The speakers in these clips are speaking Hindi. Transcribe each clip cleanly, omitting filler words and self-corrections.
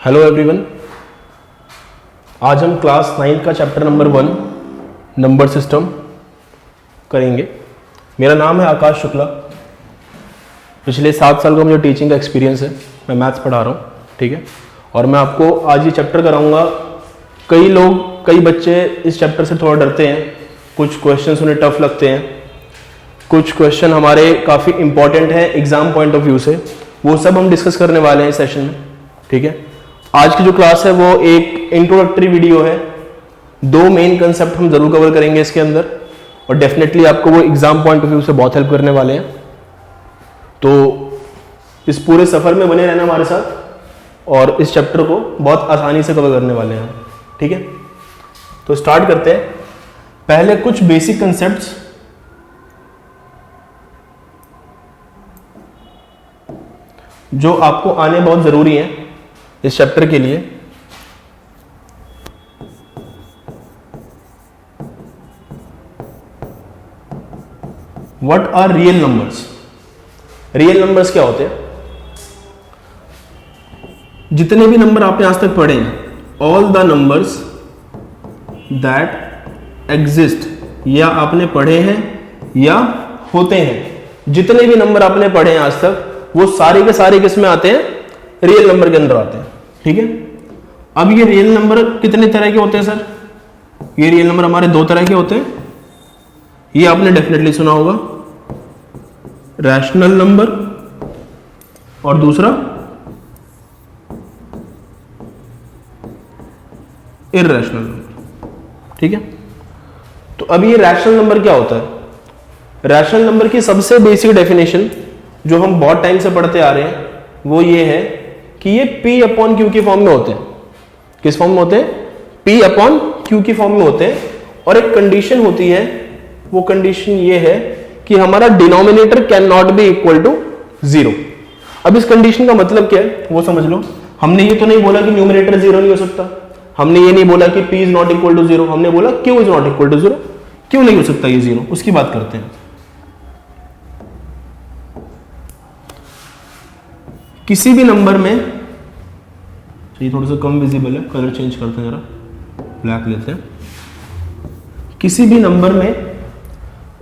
हेलो एवरीवन, आज हम क्लास 9 का चैप्टर नंबर 1 नंबर सिस्टम करेंगे। मेरा नाम है आकाश शुक्ला। पिछले 7 साल का मुझे टीचिंग का एक्सपीरियंस है। मैं मैथ्स पढ़ा रहा हूँ, ठीक है। और मैं आपको आज ये चैप्टर कराऊंगा। कई बच्चे इस चैप्टर से थोड़ा डरते हैं, कुछ क्वेश्चंस उन्हें टफ लगते हैं, कुछ क्वेश्चन हमारे काफ़ी इंपॉर्टेंट हैं एग्जाम पॉइंट ऑफ व्यू से। वो सब हम डिस्कस करने वाले हैं इस सेशन में, ठीक है। आज की जो क्लास है वो एक इंट्रोडक्टरी वीडियो है। 2 मेन कंसेप्ट हम जरूर कवर करेंगे इसके अंदर, और डेफिनेटली आपको वो एग्जाम पॉइंट ऑफ व्यू से बहुत हेल्प करने वाले हैं। तो इस पूरे सफर में बने रहना हमारे साथ, और इस चैप्टर को बहुत आसानी से कवर करने वाले हैं, ठीक है। तो स्टार्ट करते हैं। पहले कुछ बेसिक कंसेप्ट्स। जो आपको आने बहुत जरूरी है इस चैप्टर के लिए। What are real numbers? Real numbers क्या होते हैं? जितने भी नंबर आपने आज तक पढ़े हैं, all the numbers that exist, या आपने पढ़े हैं या होते हैं, जितने भी नंबर आपने पढ़े हैं आज तक, वो सारे के सारे किस में आते हैं? रियल नंबर के अंदर आते हैं, ठीक है। अब ये रियल नंबर कितने तरह के होते हैं सर? ये रियल नंबर हमारे 2 तरह के होते हैं। ये आपने डेफिनेटली सुना होगा, रैशनल नंबर और दूसरा इररेशनल नंबर, ठीक है। तो अब ये रैशनल नंबर क्या होता है? रैशनल नंबर की सबसे बेसिक डेफिनेशन जो हम बहुत टाइम से पढ़ते आ रहे हैं वो ये है कि ये P/Q की फॉर्म में होते हैं। किस फॉर्म में होते हैं? P/Q की फॉर्म में होते हैं। और एक कंडीशन होती है, वो कंडीशन ये है कि हमारा denominator can not be equal to 0। अब इस कंडीशन का मतलब क्या है वो समझ लो। हमने ये तो नहीं बोला कि न्यूमरेटर 0 नहीं हो सकता, हमने ये नहीं बोला कि P is not equal to 0, हमने बोला Q is not equal to 0। क्यों नहीं हो सकता ये 0, उसकी बात करते हैं। किसी भी नंबर में, ये थोड़ा सा कम विजिबल है, कलर चेंज करते हैं, जरा ब्लैक लेते हैं। किसी भी नंबर में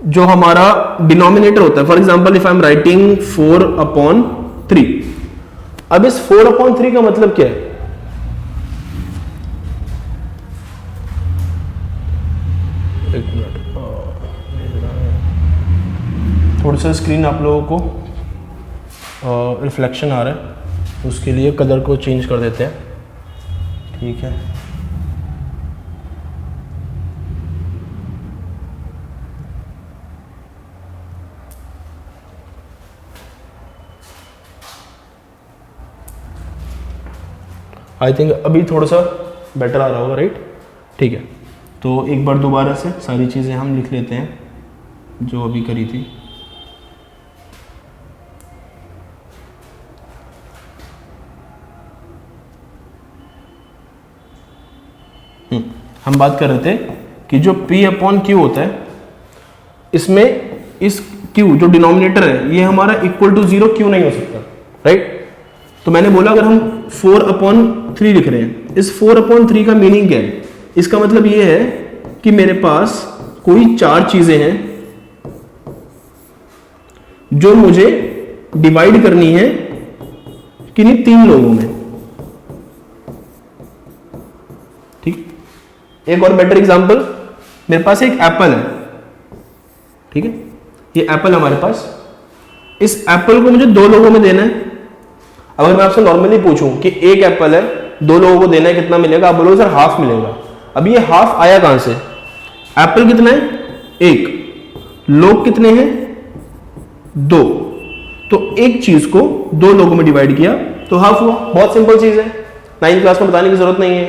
जो हमारा डिनोमिनेटर होता है, for example if I am writing 4/3, अब इस 4/3 का मतलब क्या है? एक मिनट, थोड़ा सा स्क्रीन आप लोगों को रिफ्लेक्शन आ रहा है, उसके लिए कलर को चेंज कर देते हैं, ठीक है। आई थिंक अभी थोड़ा सा बेटर आ रहा होगा, राइट? ठीक है। तो एक बार दोबारा से सारी चीज़ें हम लिख लेते हैं जो अभी करी थी। हम बात कर रहे थे कि जो P/Q होता है, इसमें इस Q जो डिनोमिनेटर है ये हमारा इक्वल टू 0 क्यों नहीं हो सकता, राइट? तो मैंने बोला अगर हम 4/3 लिख रहे हैं, इस 4/3 का मीनिंग क्या है? इसका मतलब ये है कि मेरे पास कोई 4 चीजें हैं जो मुझे डिवाइड करनी है किन्हीं 3 लोगों में, ठीक। एक और बेटर एग्जांपल, मेरे पास एक एप्पल है, ठीक है। ये एप्पल हमारे पास, इस एप्पल को मुझे 2 लोगों में देना है। अगर मैं आपसे नॉर्मली पूछूं कि एक एप्पल है, 2 लोगों को देना है, कितना मिलेगा? आप बोलोगे सर हाफ मिलेगा। अब ये हाफ आया कहां से? एप्पल कितना है? 1, लोग कितने हैं? 2। तो एक चीज को 2 लोगों में डिवाइड किया तो हाफ हुआ। बहुत सिंपल चीज है, 9th क्लास में बताने की जरूरत नहीं है,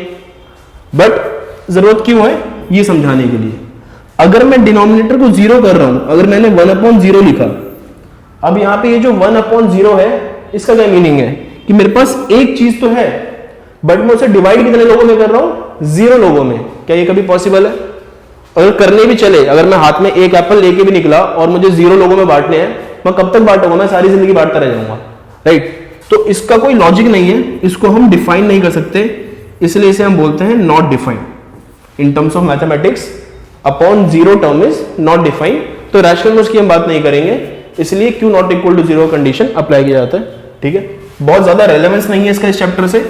बट जरूरत क्यों है ये समझाने के लिए। अगर मैं डिनोमिनेटर को 0 कर रहा हूं, अगर मैंने 1/0 लिखा, अब यहां पे ये जो 1/0 है, इसका क्या मीनिंग है कि मेरे पास एक चीज तो है, बट मैं उसे डिवाइड कितने लोगों में कर रहा हूं? 0 लोगों में। क्या ये कभी पॉसिबल है? अगर करने भी चले, अगर मैं हाथ में एक एप्पल लेके भी निकला और मुझे 0 लोगों में बांटने हैं, मैं कब तक बांटूंगा? मैं सारी जिंदगी बांटता रह जाऊंगा, राइट? तो इसका कोई लॉजिक नहीं है, इसको हम डिफाइन नहीं कर सकते, इसलिए इसे हम बोलते हैं not defined. In terms of mathematics upon zero term is not defined. तो रैशनल नंबर्स की हम बात नहीं करेंगे, इसलिए Q not equal to zero condition apply किया जाता है। ठीक है, बहुत ज्यादा रेलेवेंस नहीं है इसका इस चैप्टर से,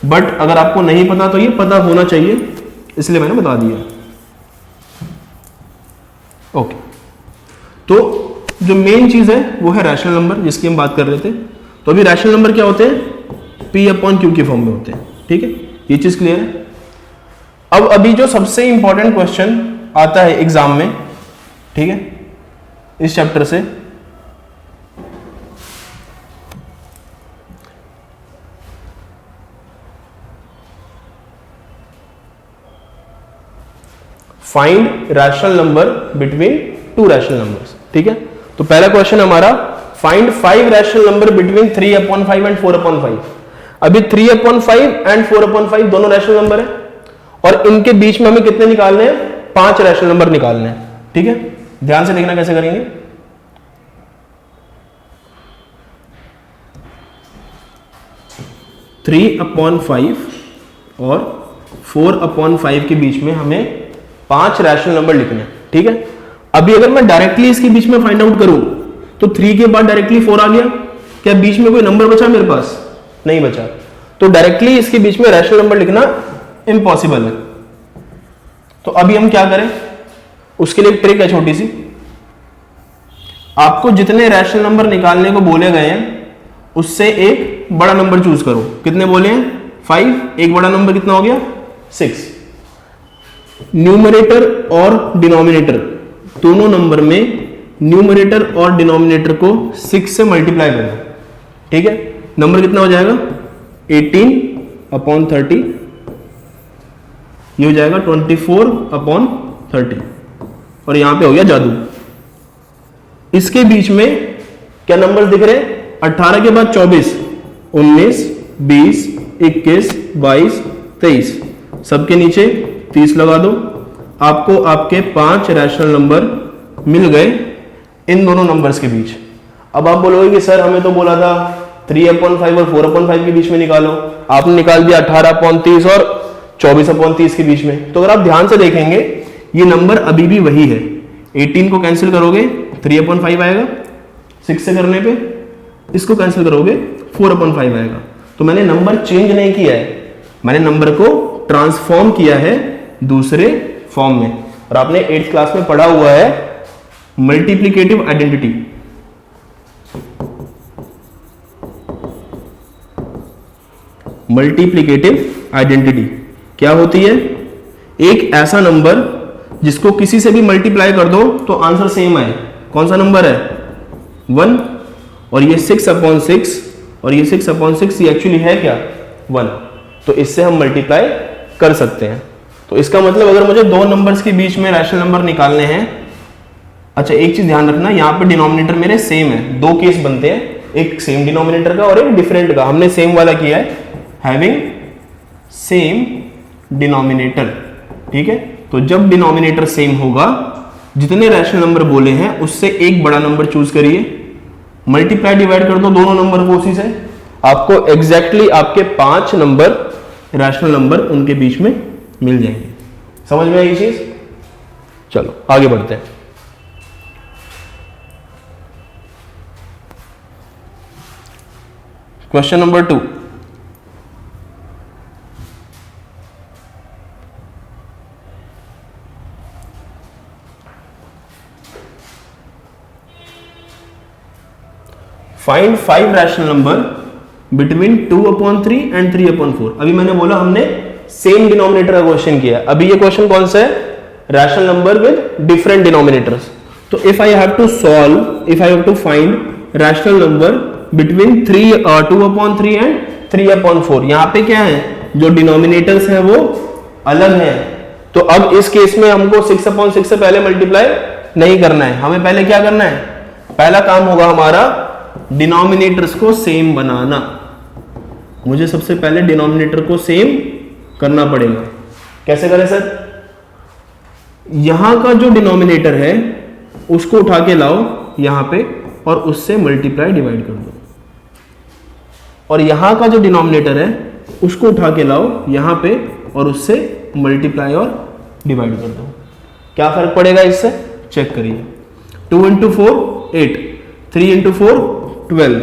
बट अगर आपको नहीं पता तो ये पता होना चाहिए, इसलिए मैंने बता दिया। ओके, तो जो मेन चीज है वो है रैशनल नंबर, जिसकी हम बात कर रहे थे। तो अभी रैशनल नंबर क्या होते हैं, P अपॉन Q के फॉर्म में होते हैं। ठीक है, ये चीज क्लियर है। अब अभी जो सबसे इंपॉर्टेंट क्वेश्चन आता है एग्जाम में, ठीक है, इस चैप्टर से, find rational number between two rational numbers. ठीक है, तो पहला क्वेश्चन हमारा find 5 rational number between 3/5 and 4/5। अभी 3/5 एंड 4/5 दोनों रैशनल नंबर है, और इनके बीच में हमें कितने निकालने हैं, 5 रैशनल नंबर निकालने हैं। ठीक है, ध्यान से देखना कैसे करेंगे। थ्री अपॉन 5 और 4/5 के बीच में हमें 5 रैशनल नंबर लिखने हैं। ठीक है, अभी अगर मैं डायरेक्टली इसके बीच में फाइंड आउट करूं तो 3 के बाद डायरेक्टली 4 आ गया, क्या बीच में कोई नंबर बचा मेरे पास, नहीं बचा, तो डायरेक्टली इसके बीच में रैशनल नंबर लिखना इम्पॉसिबल है। तो अभी हम क्या करें, उसके लिए एक ट्रिक है छोटी सी। आपको जितने रैशनल नंबर निकालने को बोले गए हैं उससे एक बड़ा नंबर चूज करो। कितने बोले हैं, 5, एक बड़ा नंबर कितना हो गया, 6। न्यूमरेटर और डिनोमिनेटर दोनों नंबर में न्यूमरेटर और डिनोमिनेटर को 6 से मल्टीप्लाई करना। ठीक है, नंबर कितना हो जाएगा, 18/30, ये हो जाएगा 24/30, और यहां पे हो गया जादू। इसके बीच में क्या नंबर दिख रहे हैं, 18 के बाद 24, 19, 20, 21, 22, 23, सबके नीचे 30 लगा दो। आपको आपके 5 रैशनल नंबर मिल गए इन दोनों नंबर्स के बीच। अब आप बोलोगे कि सर हमें तो बोला था 3/5 और 4/5 के बीच में निकालो, आपने निकाल दिया 18/30 और 24/30 के बीच में। तो अगर आप ध्यान से देखेंगे ये नंबर अभी भी वही है। 18 को कैंसिल करोगे 3/5 आएगा, 6 से करने पे इसको कैंसिल करोगे 4/5 आएगा। तो मैंने नंबर चेंज नहीं किया है, मैंने नंबर को ट्रांसफॉर्म किया है दूसरे फॉर्म में। और आपने 8th क्लास में पढ़ा हुआ है मल्टीप्लिकेटिव आइडेंटिटी। मल्टीप्लिकेटिव आइडेंटिटी क्या होती है, एक ऐसा नंबर जिसको किसी से भी मल्टीप्लाई कर दो तो आंसर सेम आए। कौन सा नंबर है, 1, और ये 6/6, और ये 6/6 ये एक्चुअली है क्या, 1। तो इससे हम मल्टीप्लाई कर सकते हैं। तो इसका मतलब अगर मुझे दो नंबर्स के बीच में रैशनल नंबर निकालने हैं, अच्छा एक चीज ध्यान रखना, यहां पे डिनोमिनेटर मेरे सेम है। दो केस बनते हैं, एक सेम डिनोमिनेटर का और एक डिफरेंट का। हमने सेम वाला किया है, हैविंग सेम डिनोमिनेटर। ठीक है, तो जब डिनोमिनेटर सेम होगा, जितने रैशनल नंबर बोले हैं उससे एक बड़ा नंबर चूज करिए, मल्टीप्लाई डिवाइड कर दो दोनों नंबर को उसी से, आपको एग्जैक्टली आपके 5 नंबर रैशनल नंबर उनके बीच में मिल जाएंगे। समझ में आई ये चीज? चलो आगे बढ़ते हैं। Question number 2, find 5 rational number between 2/3 and 3/4। अभी मैंने बोला हमने सेम डिनोमिनेटर का क्वेश्चन किया। अभी ये क्वेश्चन कौन सा है, rational number with different denominators. तो if I have to find rational number between 2/3 and 3/4, यहां पे क्या है, जो डिनोमिनेटर्स हैं वो अलग हैं। तो अब इस केस में हमको 6/6 से पहले मल्टीप्लाई नहीं करना है, हमें पहले क्या करना है, पहला काम होगा हमारा डिनोमिनेटर्स को सेम बनाना। मुझे सबसे पहले डिनोमिनेटर को सेम करना पड़ेगा। कैसे करें सर, यहां का जो डिनोमिनेटर है उसको उठा के लाओ यहां पे और उससे मल्टीप्लाई डिवाइड कर दो। और यहां का जो डिनोमिनेटर है उसको उठा के लाओ यहां पे और उससे मल्टीप्लाई और डिवाइड कर दो। क्या फर्क पड़ेगा इससे, चेक करिए। 2 इंटू 4 8, 3 इंटू 4 12,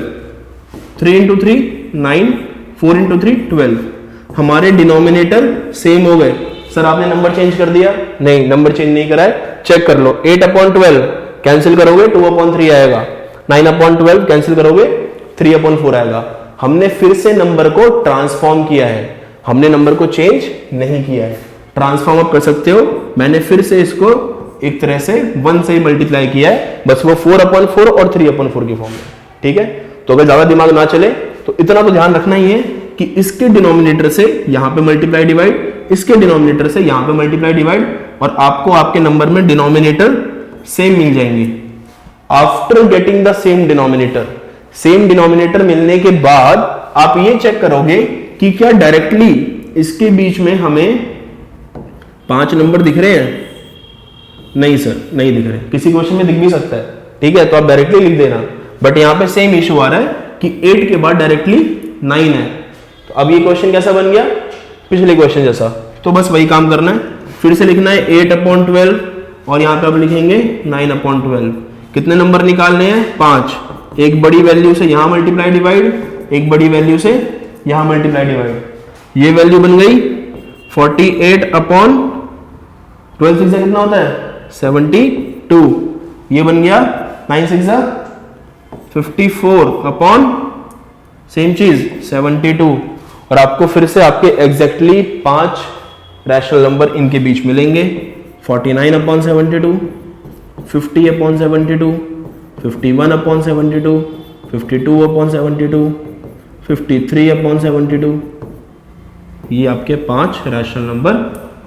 3 इंटू 3 9, 4 इंटू 3 12। हमारे डिनोमिनेटर सेम हो गए। सर आपने नंबर चेंज कर दिया? नहीं, नंबर चेंज नहीं करा है। चेक कर लो, 8/12 कैंसिल करोगे 2/3 आएगा, 9/12 कैंसिल करोगे 3/4 आएगा। हमने फिर से नंबर को ट्रांसफॉर्म किया है, हमने नंबर को चेंज नहीं किया है। ट्रांसफॉर्म आप कर सकते हो, मैंने फिर से इसको एक तरह से 1 से ही मल्टीप्लाई किया है, बस वो 4/4 और 3/4 की फॉर्म में। ठीक है, तो अगर ज्यादा दिमाग ना चले तो इतना तो ध्यान रखना ही है कि इसके डिनोमिनेटर से यहां पे मल्टीप्लाई डिवाइड, इसके डिनोमिनेटर से यहां पे मल्टीप्लाई डिवाइड, और आपको आपके नंबर में डिनोमिनेटर सेम मिल जाएंगे। After getting the same denominator, same denominator मिलने के बाद आप ये चेक करोगे कि क्या डायरेक्टली इसके बीच में हमें 5 नंबर दिख रहे हैं। नहीं सर, नहीं दिख रहे। किसी क्वेश्चन में दिख भी सकता है, ठीक है, तो आप डायरेक्टली लिख देना, बट यहां पे सेम इशू आ रहा है कि 8 के बाद डायरेक्टली 9 है। तो अब ये क्वेश्चन कैसा बन गया, पिछले क्वेश्चन जैसा। तो बस वही काम करना है, फिर से लिखना है 8/12 और यहां पे आप लिखेंगे 9/12। कितने नंबर निकालने हैं, 5। एक बड़ी वैल्यू से यहां मल्टीप्लाई डिवाइड, एक बड़ी वैल्यू से यहां मल्टीप्लाई डिवाइड। ये वैल्यू बन गई 48/12 से कितना होता है 72। ये बन गया 9 6 54 सेम चीज 72। और आपको फिर से आपके एग्जैक्टली 5 रैशनल नंबर इनके बीच मिलेंगे। 49/72, 50/72, 51/72, 52/72, 53/72। ये आपके 5 रैशनल नंबर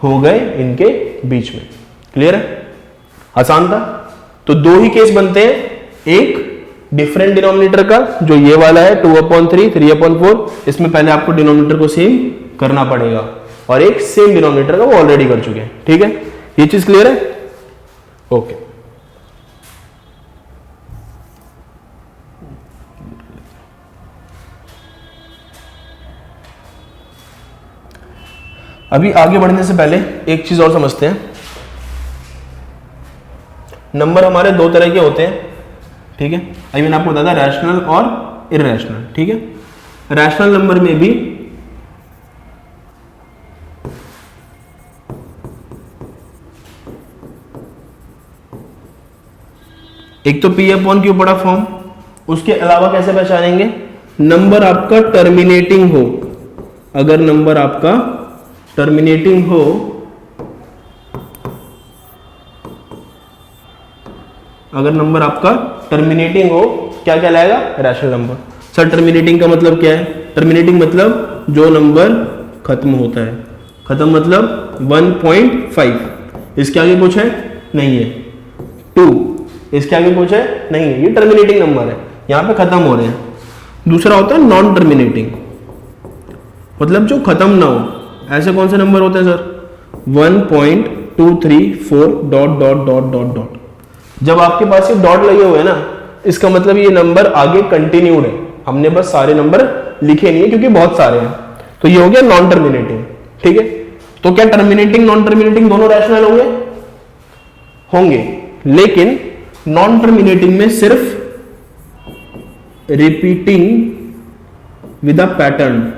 हो गए इनके बीच में। क्लियर है, आसान था। तो 2 ही केस बनते हैं, एक डिफरेंट डिनोमिनेटर का जो ये वाला है 2/3 3/4, इसमें पहले आपको डिनोमिनेटर को सेम करना पड़ेगा, और एक सेम डिनोमिनेटर का वो ऑलरेडी कर चुके हैं। ठीक है, ये चीज क्लियर है, ओके। अभी आगे बढ़ने से पहले एक चीज और समझते हैं। नंबर हमारे 2 तरह के होते हैं, ठीक है। अभी मैंने आपको बताया रैशनल और इररेशनल, ठीक है। रैशनल नंबर में भी एक तो P/Q बड़ा फॉर्म, उसके अलावा कैसे पहचानेंगे, नंबर आपका टर्मिनेटिंग हो। अगर नंबर आपका टर्मिनेटिंग हो, अगर नंबर आपका टर्मिनेटिंग हो, क्या कहलाएगा, रैशनल नंबर। सर टर्मिनेटिंग का मतलब क्या है, टर्मिनेटिंग मतलब जो नंबर खत्म होता है। खत्म मतलब 1.5, इसके आगे कुछ है नहीं है। 2, इसके आगे कुछ है नहीं है, ये टर्मिनेटिंग नंबर है, यहां पे खत्म हो रहे हैं। दूसरा होता है नॉन टर्मिनेटिंग, मतलब जो खत्म ना हो। ऐसे कौन से नंबर होते हैं सर, 1.234 ... जब आपके पास ये डॉट लगे हुए हैं ना, इसका मतलब ये नंबर आगे कंटिन्यूड है। हमने बस सारे नंबर लिखे नहीं है क्योंकि बहुत सारे हैं, तो ये हो गया नॉन टर्मिनेटिंग। ठीक है, तो क्या टर्मिनेटिंग नॉन टर्मिनेटिंग दोनों रैशनल होंगे? होंगे, लेकिन नॉन टर्मिनेटिंग में सिर्फ रिपीटिंग विद अ पैटर्न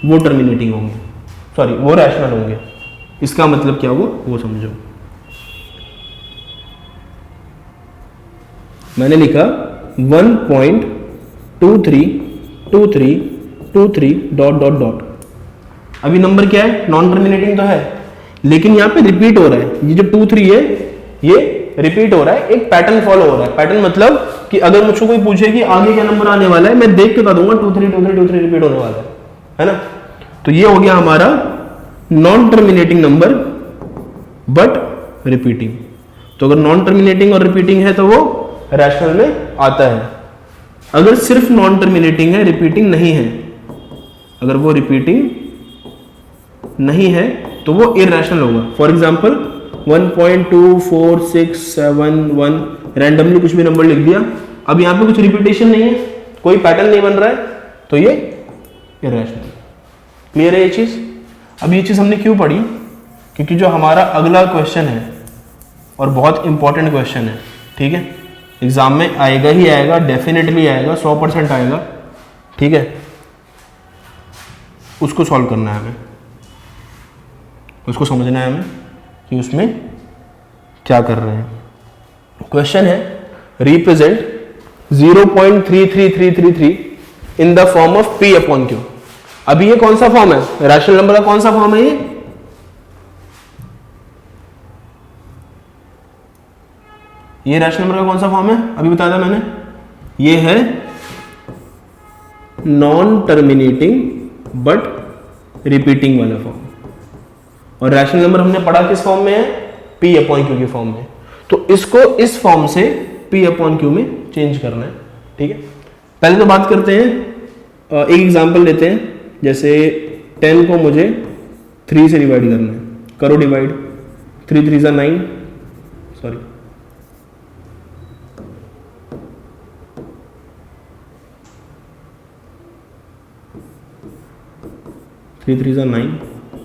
वो टर्मिनेटिंग होंगे, सॉरी वो रैशनल होंगे। इसका मतलब क्या हुआ वो समझो। मैंने लिखा 1.232323 ... अभी नंबर क्या है, नॉन टर्मिनेटिंग तो है, लेकिन यहां पे रिपीट हो रहा है। ये जो 2 3 है ये रिपीट हो रहा है, एक पैटर्न फॉलो हो रहा है। पैटर्न मतलब कि अगर मुझको कोई पूछे कि आगे क्या नंबर आने वाला है, मैं देख के बता दूंगा 2 3 2 3 2 3 रिपीट होने वाला है ना। तो ये हो गया हमारा non terminating number but repeating. तो अगर नॉन टर्मिनेटिंग और रिपीटिंग है तो वो रैशनल में आता है। अगर सिर्फ नॉन टर्मिनेटिंग है, रिपीटिंग नहीं है, अगर वो रिपीटिंग नहीं है तो वो इररेशनल होगा। फॉर एग्जांपल 1.24671 रैंडमली कुछ भी नंबर लिख दिया। अब यहां पे कुछ रिपीटेशन नहीं है कोई पैटर्न नहीं बन रहा है, तो ये इरेशनल। क्लियर है ये चीज? अब ये चीज हमने क्यों पढ़ी? क्योंकि जो हमारा अगला क्वेश्चन है और बहुत इंपॉर्टेंट क्वेश्चन है, ठीक है, एग्जाम में आएगा ही आएगा, डेफिनेटली आएगा, 100% आएगा, ठीक है, उसको सॉल्व करना है हमें, उसको समझना है हमें कि उसमें क्या कर रहे हैं। क्वेश्चन है represent 0.33333 in the form of P upon Q। अभी ये कौन सा फॉर्म है? रैशनल नंबर का कौन सा फॉर्म है? ये रैशनल नंबर का कौन सा फॉर्म है? अभी बताया था मैंने, ये है नॉन टर्मिनेटिंग बट रिपीटिंग वाला फॉर्म। और रैशनल नंबर हमने पढ़ा किस फॉर्म में है? P अपॉन Q की फॉर्म में। तो इसको इस फॉर्म से P अपॉन Q में चेंज करना है, ठीक है। पहले तो बात करते हैं, एक एग्जांपल लेते हैं, जैसे 10 को मुझे 3 से डिवाइड करना है, करो डिवाइड, 3 3 9, सॉरी 3 3 9,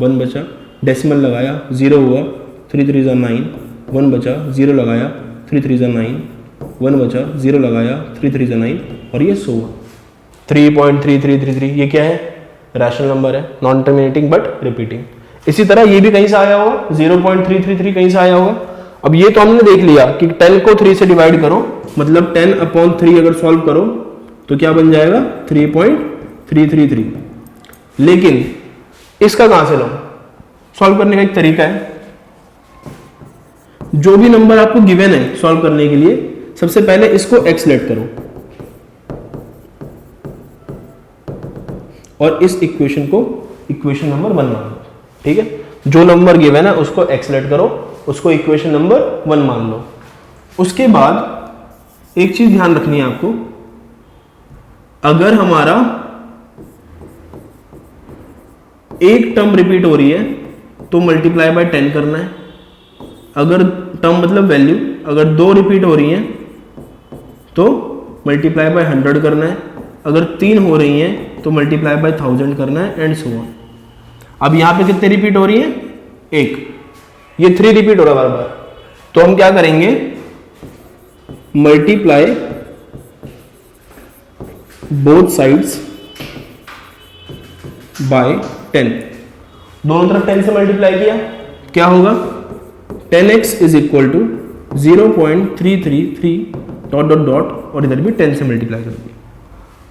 1 बचा, डेसिमल लगाया 0 हुआ, 3 3 9, 1 बचा, 0 लगाया, 3 3 9, 1 बचा, 0 लगाया, 3 3 9, और ये 100 हुआ। 3.3333 ये क्या है? रैशनल नंबर है, नॉन टर्मिनेटिंग बट रिपीटिंग। इसी तरह ये भी कहीं से आया होगा, 0.333 कहीं से आया होगा। अब ये तो हमने देख लिया कि 10 को 3 से डिवाइड करो, मतलब 10 अपॉन 3 अगर सॉल्व करो तो क्या बन जाएगा? 3.333। लेकिन इसका कहां से लो? सॉल्व करने का एक तरीका है, जो भी नंबर आपको गिवन है सॉल्व करने के लिए, सबसे पहले इसको x लेट करो और इस इक्वेशन को इक्वेशन नंबर 1 मान लो, ठीक है। जो नंबर गिवन है उसको x लेट करो, उसको इक्वेशन नंबर 1 मान लो। उसके बाद एक चीज ध्यान रखनी है आपको, अगर हमारा एक टर्म रिपीट हो रही है तो मल्टीप्लाई बाय 10 करना है। अगर टर्म मतलब वैल्यू, अगर 2 रिपीट हो रही हैं तो मल्टीप्लाई बाय 100 करना है। अगर 3 हो रही हैं तो मल्टीप्लाई बाय 1000 करना है, एंड सो ऑन। अब यहां पे कितने रिपीट हो रही हैं? 1। ये 3 रिपीट हो रहा है बार बार, तो हम क्या करेंगे? Multiply both sides by 10। दोनों तरफ 10 से मल्टीप्लाई किया, क्या होगा? 10x is equal to 0.333 dot dot dot, और इधर भी 10 से मल्टीप्लाई कर दिया।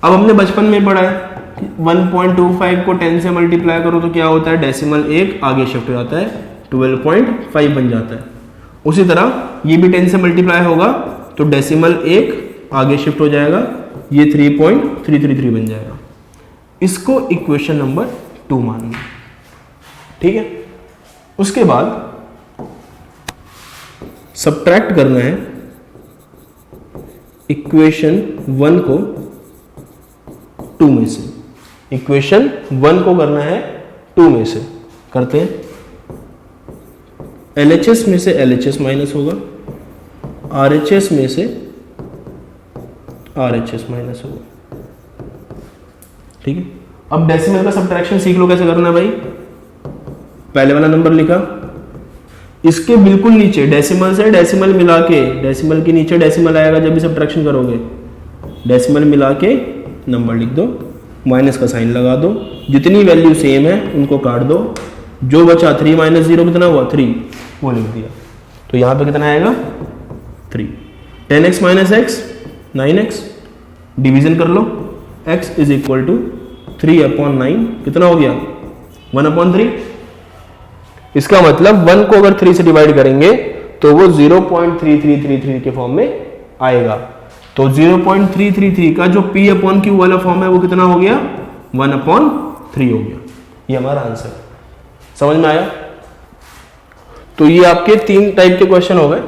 अब हमने बचपन में पढ़ा है 1.25 को 10 से मल्टीप्लाई करो तो क्या होता है? डेसिमल 1 आगे शिफ्ट हो जाता है, 12.5 बन जाता है। उसी तरह ये भी 10 से मल्टीप्लाई होगा तो डेसिमल 1 आगे शिफ्ट हो जाएगा, ये 3.333 बन जाएगा। इसको इक्वेशन नंबर 2 मान लो, ठीक है। उसके बाद सब्ट्रैक्ट करना है इक्वेशन 1 को 2 में से। इक्वेशन 1 को करना है 2 में से, करते हैं। LHS में से LHS माइनस होगा, RHS में से RHS माइनस होगा, ठीक है। अब डेसिमल का सब्ट्रैक्शन सीख लो कैसे करना है भाई। पहले वाला नंबर लिखा, इसके बिल्कुल नीचे डेसिमल से डेसिमल मिला के, डेसिमल के नीचे डेसिमल आएगा जब भी सब्ट्रैक्शन करोगे, डेसिमल मिला के नंबर लिख दो, माइनस का साइन लगा दो, जितनी वैल्यू सेम है उनको काट दो, जो बचा 3 माइनस 0 कितना हुआ? 3, वो लिख दिया। तो यहां पे कितना आएगा? 3। 10x minus x 9x, division कर लो, x इज इक्वल टू 3/9, कितना हो गया? 1/3। इसका मतलब 1 को अगर 3 से डिवाइड करेंगे तो वो 0.3333 के फॉर्म में आएगा। तो 0.333 का जो P अपॉन Q वाला फॉर्म है वो कितना हो गया? 1/3 हो गया। ये हमारा आंसर, समझ में आया? तो ये आपके 3 टाइप के क्वेश्चन हो गए।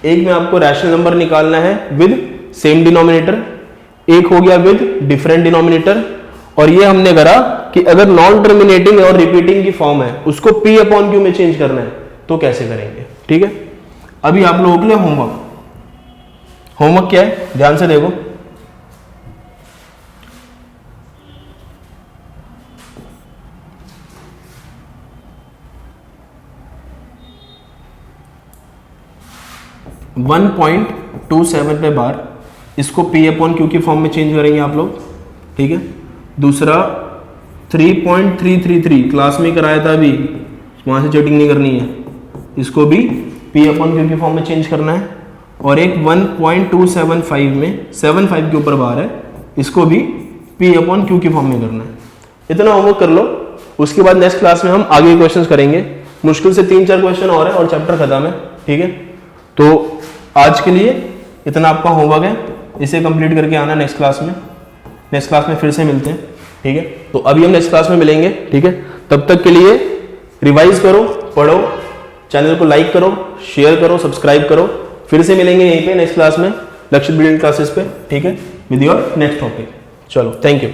एक में आपको रैशनल नंबर निकालना है विद सेम डिनोमिनेटर, एक हो गया विद डिफरेंट डिनोमिनेटर, और ये हमने करा कि अगर नॉन टर्मिनेटिंग और रिपीटिंग की फॉर्म है उसको P अपॉन Q में चेंज करना है तो कैसे करेंगे, ठीक है। अभी आप लोगों के लिए होमवर्क क्या है, ध्यान से देखो। 1.27 पे बार, इसको P अपॉन क्यू की फॉर्म में चेंज करेंगे आप लोग, ठीक है। दूसरा 3.333 क्लास में कराया था अभी, वहां से चीटिंग नहीं करनी है, इसको भी P अपॉन क्यू की फॉर्म में चेंज करना है। और एक 1.275 में 75 के ऊपर बार है, इसको भी P अपॉन क्यू की फॉर्म में करना है। इतना होमवर्क कर लो, उसके बाद नेक्स्ट क्लास में हम आगे क्वेश्चंस करेंगे। मुश्किल से 3-4 क्वेश्चन और है और चैप्टर खत्म है, ठीक है। तो आज के लिए इतना आपका होमवर्क है, इसे कंप्लीट करके आना नेक्स्ट क्लास में। नेक्स्ट क्लास में फिर से मिलते हैं, ठीक है। तो अभी हम नेक्स्ट क्लास में मिलेंगे, ठीक है। तब तक के लिए रिवाइज करो, पढ़ो, चैनल को लाइक करो, शेयर करो, सब्सक्राइब करो। फिर से मिलेंगे यहीं पे नेक्स्ट क्लास में, लक्षित बिल्डिंग क्लासेस पे, ठीक है, विद योर नेक्स्ट टॉपिक। चलो, थैंक यू।